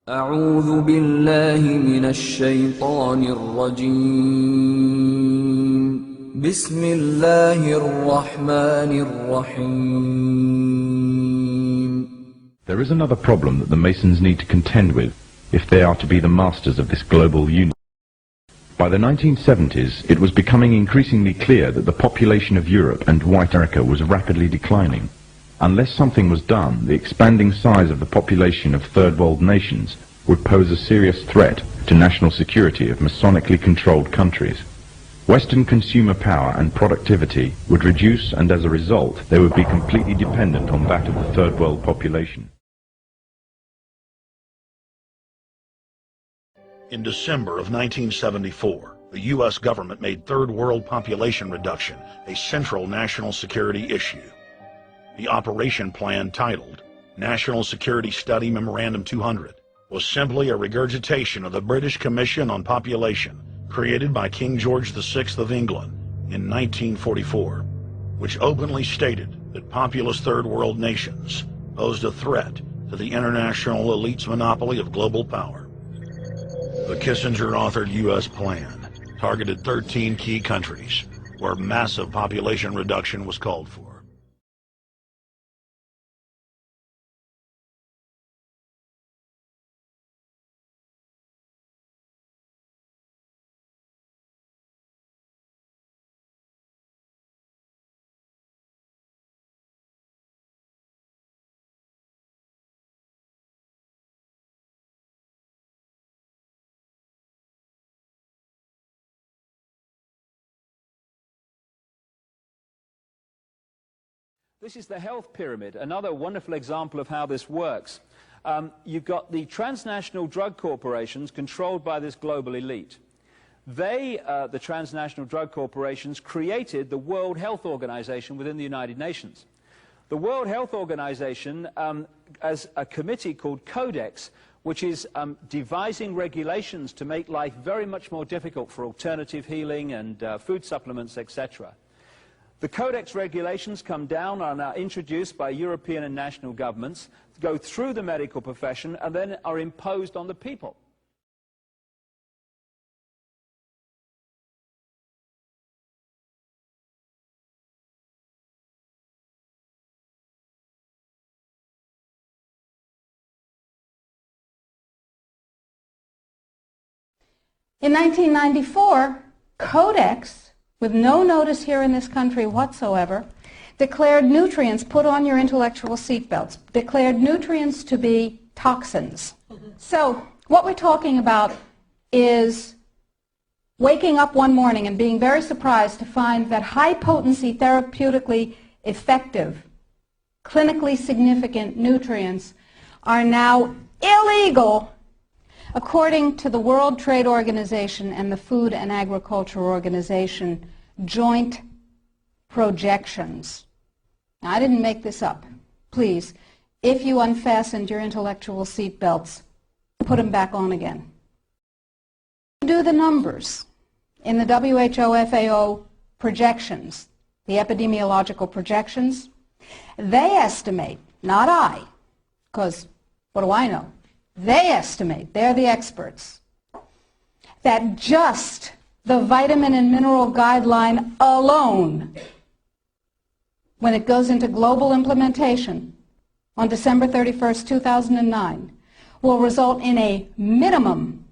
أعوذ بالله من الشيطان الرجيم بسم الله الرحمن الرحيم. There is another problem that the Masons need to contend with if they are to be the masters of this global union. By the 1970s, it was becoming increasingly clear that the population of Europe and white America was rapidly declining. Unless something was done, the expanding size of the population of third world nations would pose a serious threat to national security of Masonically controlled countries. Western consumer power and productivity would reduce, and as a result, they would be completely dependent on that of the third world population. In December of 1974, the U.S. government made third world population reduction a central national security issue. The operation plan, titled National Security Study Memorandum 200, was simply a regurgitation of the British Commission on Population, created by King George VI of England in 1944, which openly stated that populous third world nations posed a threat to the international elite's monopoly of global power. The Kissinger-authored U.S. plan targeted 13 key countries where massive population reduction was called for. This is the health pyramid, another wonderful example of how this works. You've got the transnational drug corporations controlled by this global elite. They, the transnational drug corporations, created the World Health Organization within the United Nations. The World Health Organization has a committee called Codex, which is devising regulations to make life very much more difficult for alternative healing and food supplements, etc. The Codex regulations come down and are introduced by European and national governments, go through the medical profession, and then are imposed on the people. In 1994, Codex, with no notice here in this country whatsoever, declared nutrients, put on your intellectual seatbelts, declared nutrients to be toxins. So what we're talking about is waking up one morning and being very surprised to find that high-potency, therapeutically effective, clinically significant nutrients are now illegal according to the World Trade Organization and the Food and Agriculture Organization joint projections. Now, I didn't make this up. Please, if you unfastened your intellectual seatbelts, put them back on again. Do the numbers in the WHO-FAO projections, the epidemiological projections. They estimate, not I, because what do I know? They estimate, they're the experts, that just the vitamin and mineral guideline alone, when it goes into global implementation on December 31st, 2009, will result in a minimum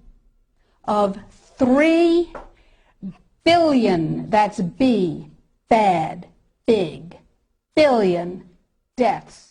of 3 billion, that's B, bad, big, billion deaths.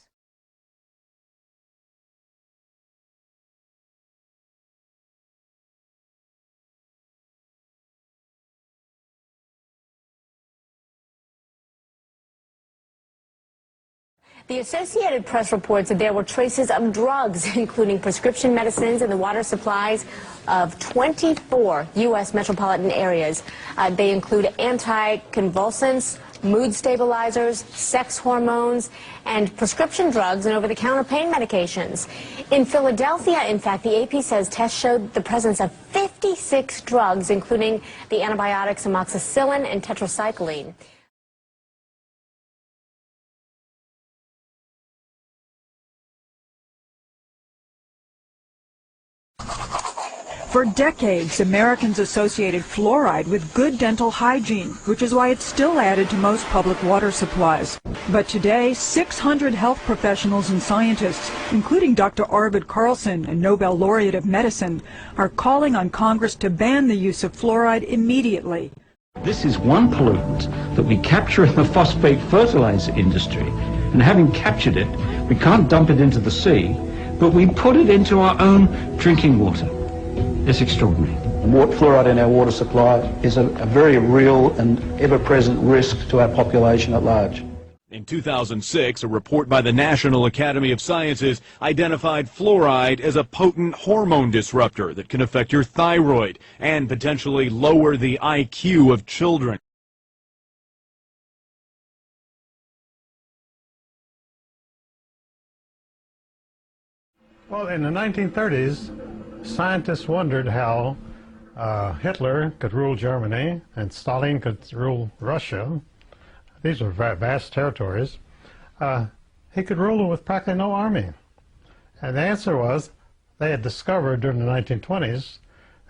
The Associated Press reports that there were traces of drugs, including prescription medicines, in the water supplies of 24 U.S. metropolitan areas. They include anticonvulsants, mood stabilizers, sex hormones, and prescription drugs and over-the-counter pain medications. In Philadelphia, in fact, the AP says tests showed the presence of 56 drugs, including the antibiotics amoxicillin and tetracycline. For decades, Americans associated fluoride with good dental hygiene, which is why it's still added to most public water supplies. But today, 600 health professionals and scientists, including Dr. Arvid Carlson, a Nobel laureate of medicine, are calling on Congress to ban the use of fluoride immediately. This is one pollutant that we capture in the phosphate fertilizer industry, and having captured it, we can't dump it into the sea, but we put it into our own drinking water. It's extraordinary. Fluoride in our water supply is a very real and ever-present risk to our population at large. In 2006, a report by the National Academy of Sciences identified fluoride as a potent hormone disruptor that can affect your thyroid and potentially lower the IQ of children. Well, in the 1930s, scientists wondered how Hitler could rule Germany and Stalin could rule Russia. These were vast territories. He could rule them with practically no army. And the answer was they had discovered during the 1920s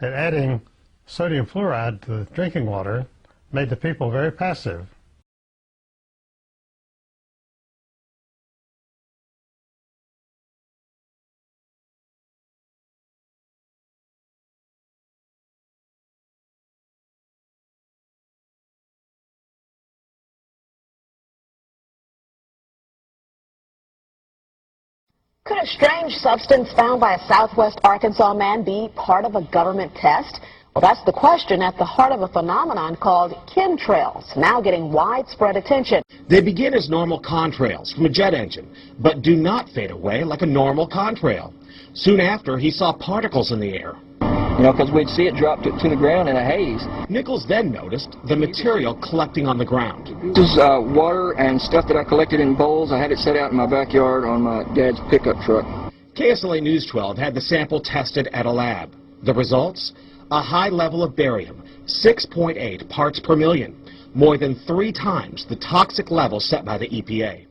that adding sodium fluoride to the drinking water made the people very passive. Could a strange substance found by a Southwest Arkansas man be part of a government test? Well, that's the question at the heart of a phenomenon called chemtrails, now getting widespread attention. They begin as normal contrails from a jet engine, but do not fade away like a normal contrail. Soon after, he saw particles in the air. You know, because we'd see it drop to the ground in a haze. Nichols then noticed the material collecting on the ground. This is water and stuff that I collected in bowls. I had it set out in my backyard on my dad's pickup truck. KSLA News 12 had the sample tested at a lab. The results? A high level of barium, 6.8 parts per million, more than 3 times the toxic level set by the EPA.